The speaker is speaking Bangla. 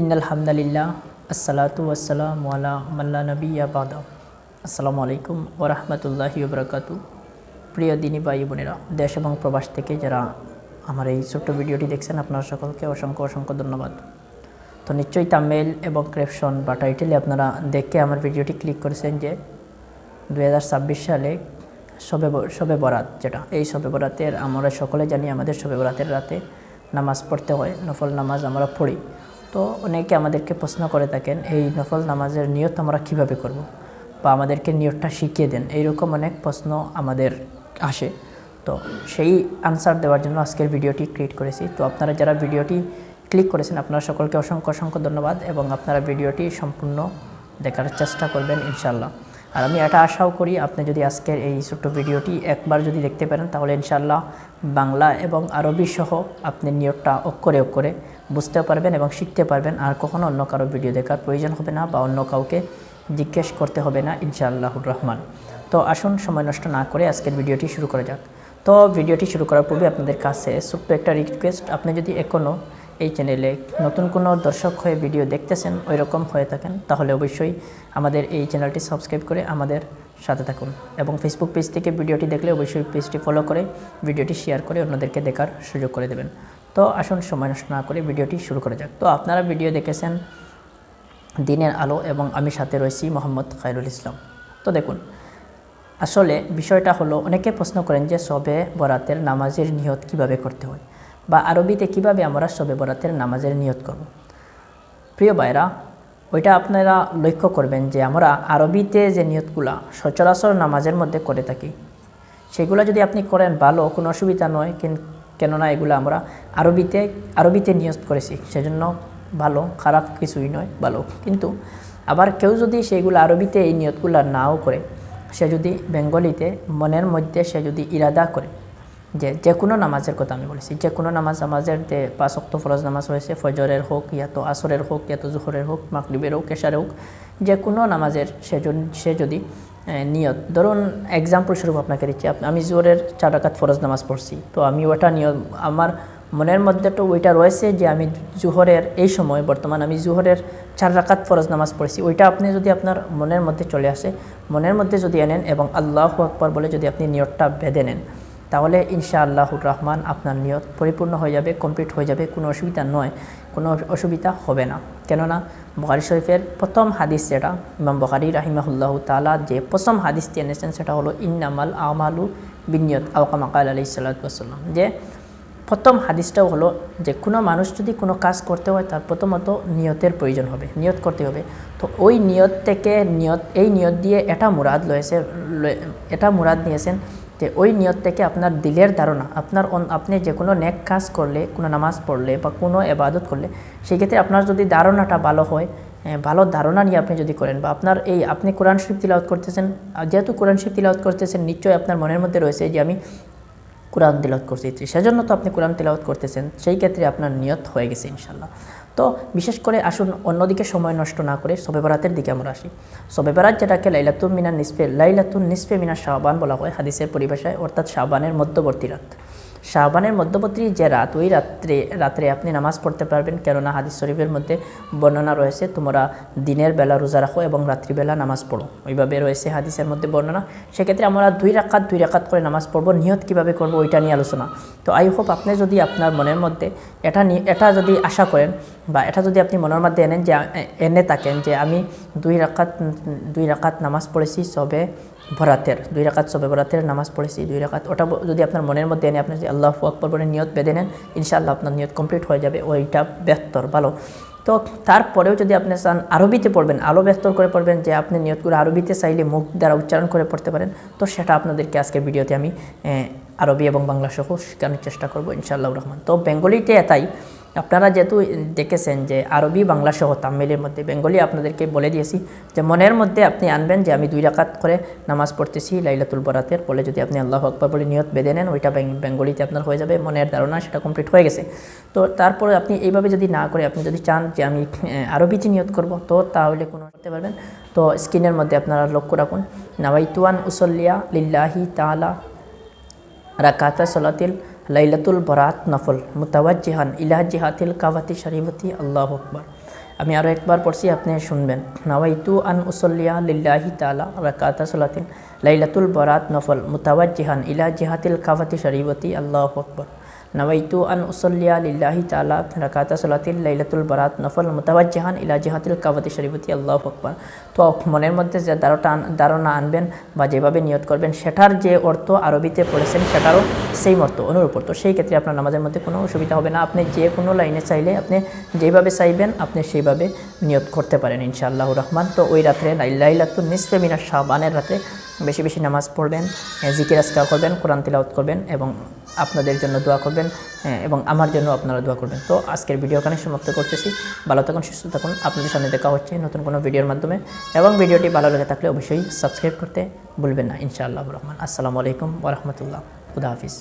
ইন্নাল হামদালিল্লাহ আসসালাতু ওয়াসসালামু আলা মাল্লা নবিয়্যা বাদা। আসসালামু আলাইকুম ওয়া রাহমাতুল্লাহি ওয়া বারাকাতুহু। প্রিয় দিনী ভাই বোনেরা, দেশ এবং প্রবাস থেকে যারা আমার এই ছোট্ট ভিডিওটি দেখছেন, আপনারা সকলকে অসংখ্য অসংখ্য ধন্যবাদ। তো নিশ্চয়ই থাম্বনেইল এবং ক্যাপশন বা টাইটেলে আপনারা দেখে আমার ভিডিওটি ক্লিক করেছেন যে 2026 সালে শবে বরাত, যেটা এই শবে বরাতের আমরা সকলে জানি আমাদের শবে বরাতের রাতে নামাজ পড়তে হয়, নফল নামাজ আমরা পড়ি। তো অনেকে আমাদেরকে প্রশ্ন করে থাকেন এই নফল নামাজের নিয়ত আমরা কিভাবে করব, বা আমাদেরকে নিয়তটা শিখিয়ে দেন, এইরকম অনেক প্রশ্ন আমাদের আসে। তো সেই আনসার দেওয়ার জন্য আজকের ভিডিওটি ক্রিয়েট করেছি। তো আপনারা যারা ভিডিওটি ক্লিক করেছেন আপনারা সকলকে অসংখ্য অসংখ্য ধন্যবাদ, এবং আপনারা ভিডিওটি সম্পূর্ণ দেখার চেষ্টা করবেন ইনশাআল্লাহ। আর আমি এটা আশাও করি আপনি যদি আজকের এই ছোট্ট ভিডিওটি একবার যদি দেখতে পারেন তাহলে ইনশাআল্লাহ বাংলা এবং আরবি সহ আপনি নিয়তটা অক্ষরে অক্ষরে বুঝতে পারবেন এবং শিখতে পারবেন। আর কখনো অন্য কারো ভিডিও দেখার প্রয়োজন হবে না বা অন্য কাউকে জিজ্ঞেস করতে হবে না ইনশাআল্লাহুর রহমান। তো আসুন সময় নষ্ট না করে আজকের ভিডিওটি শুরু করা যাক। তো ভিডিওটি শুরু করার পূর্বে আপনাদের কাছে ছোট্ট একটা রিকোয়েস্ট, আপনি যদি এখনও এই চ্যানেলে নতুন কোনো দর্শক হয়ে ভিডিও দেখতেছেন ওই রকম হয়ে থাকেন তাহলে অবশ্যই আমাদের এই চ্যানেলটি সাবস্ক্রাইব করে আমাদের সাথে থাকুন, এবং ফেসবুক পেজ থেকে ভিডিওটি দেখলে অবশ্যই পেজটি ফলো করে ভিডিওটি শেয়ার করে অন্যদেরকে দেখার সুযোগ করে দেবেন। তো আসুন সময় নষ্ট না করে ভিডিওটি শুরু করা যাক। তো আপনারা ভিডিও দেখেছেন দিনের আলো এবং আমি সাথে রয়েছি মোহাম্মদ খায়রুল ইসলাম। তো দেখুন, আসলে বিষয়টা হলো অনেকে প্রশ্ন করেন যে শবে বরাতের নামাজের নিয়ত কিভাবে করতে হয়, বা আরবিতে কিভাবে আমরা শবে বরাতের নামাজের নিয়ত করব। প্রিয় ভাইরা, ওইটা আপনারা লক্ষ্য করবেন যে আমরা আরবিতে যে নিয়তগুলা সচরাচর নামাজের মধ্যে করে থাকি সেগুলো যদি আপনি করেন ভালো, কোনো অসুবিধা নয়, কেননা এগুলো আমরা আরবিতে নিয়ত করেছি, সেজন্য ভালো, খারাপ কিছুই নয়, ভালো। কিন্তু আবার কেউ যদি সেইগুলো আরবিতে এই নিয়তগুলো নাও করে, সে যদি বেঙ্গলিতে মনের মধ্যে সে যদি ইরাদা করে যে কোনো নামাজের কথা আমি বলেছি, যে কোনো নামাজ, আমাদের যে 5 ওয়াক্ত ফরজ নামাজ রয়েছে, ফজরের হোক, ইয়া তো আসরের হোক, ইয়া তো জোহরের হোক, মাগরিবের হোক, এশারের হোক, যে কোনো নামাজের সে যদি নিয়ত, ধরুন এক্সাম্পল স্বরূপ আপনাকে দিচ্ছি, আমি জোহরের 4 রাকাত ফরজ নামাজ পড়ছি, তো আমি ওটা নিয়ত আমার মনের মধ্যে তো ওইটা রয়েছে যে আমি জোহরের এই সময় বর্তমান আমি জোহরের 4 রাকাত ফরজ নামাজ পড়ছি, ওইটা আপনি যদি আপনার মনের মধ্যে চলে আসে, মনের মধ্যে যদি আনেন এবং আল্লাহু আকবার বলে যদি আপনি নিয়তটা বেঁধে নেন, তাহলে ইনশাআল্লাহুর রহমান আপনার নিয়ত পরিপূর্ণ হয়ে যাবে, কমপ্লিট হয়ে যাবে, কোনো অসুবিধা নয়, কোনো অসুবিধা হবে না। কেননা বুখারী শরীফের প্রথম হাদিস, যেটা ইমাম বুখারী রাহিমাহুল্লাহু তাআলা যে প্রথম হাদিসটি এনেছেন সেটা হলো ইন্নামাল আমালু বিন্নিয়ত আও কামা ক্বালা আলাইহিস সালাতু ওয়াসসালাম, যে প্রথম হাদিসটাও হলো যে কোনো মানুষ যদি কোনো কাজ করতে হয় তার প্রথমত নিয়তের প্রয়োজন হবে, নিয়ত করতে হবে। তো ওই নিয়ত থেকে এই নিয়ত দিয়ে এটা মুরাদ নিয়েছেন যে ওই নিয়ত থেকে আপনার দিলের ধারণা, আপনি যে কোনো নেক কাজ করলে, কোনো নামাজ পড়লে বা কোনো ইবাদত করলে, সেই ক্ষেত্রে আপনার যদি ধারণাটা ভালো হয়, ভালো ধারণা নিয়ে আপনি যদি করেন, বা আপনি কোরআন শরীফ তিলাওয়াত করতেছেন, যেহেতু কোরআন শরীফ তিলাওয়াত করতেছেন নিশ্চয়ই আপনার মনের মধ্যে রয়েছে যে আমি কোরআন তিলাওয়াত করছি, সেজন্য তো আপনি কোরআন তিলাওয়াত করতেছেন, সেই ক্ষেত্রে আপনার নিয়ত হয়ে গেছে ইনশাআল্লাহ। তো বিশেষ করে আসুন অন্যদিকে সময় নষ্ট না করে শবে বরাতের দিকে আমরা আসি। শবে বরাত যেটাকে লাইলাতুন নিসফে মিনাশ শাবান বলা হয় হাদিসের পরিভাষায়, অর্থাৎ শাবানের মধ্যবর্তী রাত। শাবানের মধ্যবর্তী যে রাত, ওই রাত্রে আপনি নামাজ পড়তে পারবেন, কেননা হাদিস শরীফের মধ্যে বর্ণনা রয়েছে তোমরা দিনের বেলা রোজা রাখো এবং রাত্রিবেলা নামাজ পড়ো, ওইভাবে রয়েছে হাদিসের মধ্যে বর্ণনা। সেক্ষেত্রে আমরা 2 রাকাত করে নামাজ পড়বো। নিয়ত কীভাবে করবো ওইটা নিয়ে আলোচনা। তো আই হোপ আপনি যদি আপনার মনের মধ্যে এটা যদি আশা করেন, বা এটা যদি আপনি মনের মধ্যে এনে থাকেন যে আমি 2 রাকাত নামাজ পড়েছি শবে বরাতের, 2 রাকাত শবে বরাতের নামাজ পড়েছি 2 রাকাত, ওটা যদি আপনার মনের মধ্যে এনে আপনি যদি আল্লাহু আকবার বলে নিয়ত বেঁধে নেন, ইনশাআল্লাহ আপনার নিয়ত কমপ্লিট হয়ে যাবে, ওইটা বেহতর, ভালো। তো তারপরেও যদি আপনি চান আরবিতে পড়বেন, আরও বেহতর করে পড়বেন, যে আপনি নিয়তগুলো আরবিতে চাইলে মুখ দ্বারা উচ্চারণ করে পড়তে পারেন, তো সেটা আপনাদেরকে আজকের ভিডিওতে আমি আরবি এবং বাংলা সহ শেখানোর চেষ্টা করবো ইনশাআল্লাহুর রহমান। তো বেঙ্গলিতে এটাই আপনারা যেহেতু দেখেছেন যে আরবি বাংলা সহ তামিলের মধ্যে, বেঙ্গলি আপনাদেরকে বলে দিয়েছি যে মনের মধ্যে আপনি আনবেন যে আমি 2 রাকাত করে নামাজ পড়তেছি লাইলাতুল বরাতের বলে, যদি আপনি আল্লাহু আকবার বলে নিয়ত বেঁধে নেন, ওইটা বেঙ্গলিতে আপনার হয়ে যাবে, মনের ধারণা সেটা কমপ্লিট হয়ে গেছে। তো তারপরে আপনি এইভাবে যদি না করে আপনি যদি চান যে আমি আরবিতে নিয়ত করব, তো তাহলে কোনো করতে পারবেন। তো স্ক্রিনের মধ্যে আপনারা লক্ষ্য রাখুন, নাওয়াইতুয়ান উসল্লিয়া লিল্লাহি তাআলা রাকাতা সলাতিল লাইলাতুল বরাত নফল মুতাওয়াজ্জিহান ইলা জিহাতিল কাবাতি শরীফতি আল্লাহু আকবার। আমি আরও একবার পড়ছি, আপনি শুনবেন। নাওয়াইতু আন উসল্লিয়া লিল্লাহি তাআলা রাকাতা সালাতিন লাইলাতুল বারাত নফল মুতাওয়াজ্জিহান ইলা জিহাতিল কাবাতি শরীফতি আল্লাহু আকবার। নাওয়াইতু আন উসল্লিয়া লিল্লাহি তাআলা রাকাতা সালাতিন লাইলাতুল বারাত নফল মুতাওয়াজ্জিহান ইলা জিহাতিল কাবাতি শরীফতি আল্লাহু আকবার। তো মনের মধ্যে যে ধারণা আনবেন বা যেভাবে নিয়ত করবেন, সেটার যে অর্থ আরবিতে পড়েছেন সেটারও সেই অর্থ অনুরূপ। তো সেই ক্ষেত্রে আপনার নামাজের মধ্যে কোনো অসুবিধা হবে না। আপনি যে কোনো লাইনে চাইলে আপনি যেভাবে চাইবেন আপনি সেইভাবে নিয়ত করতে পারেন ইনশাআল্লাহুর রহমান। তো ওই রাত্রে লাইলাতুন নিসফে মিনাশ শাবানের রাতে বেশি বেশি নামাজ পড়বেন, জিকির আজকার করবেন, কোরআন তিলাওয়াত করবেন এবং আপনাদের জন্য দোয়া করবেন এবং আমার জন্য আপনারা দোয়া করবেন। তো আজকের ভিডিও এখানে সমাপ্ত করতেছি। ভালো থাকুন, সুস্থ থাকুন। আপনাদের সামনে দেখা হচ্ছে নতুন কোনো ভিডিওর মাধ্যমে এবং ভিডিওটি ভালো লেগে থাকলে অবশ্যই সাবস্ক্রাইব করতে ভুলবেন না ইনশাআল্লাহুর রহমান। আসসালামু আলাইকুম ওয়া রাহমাতুল্লাহ। খুদা হাফিজ।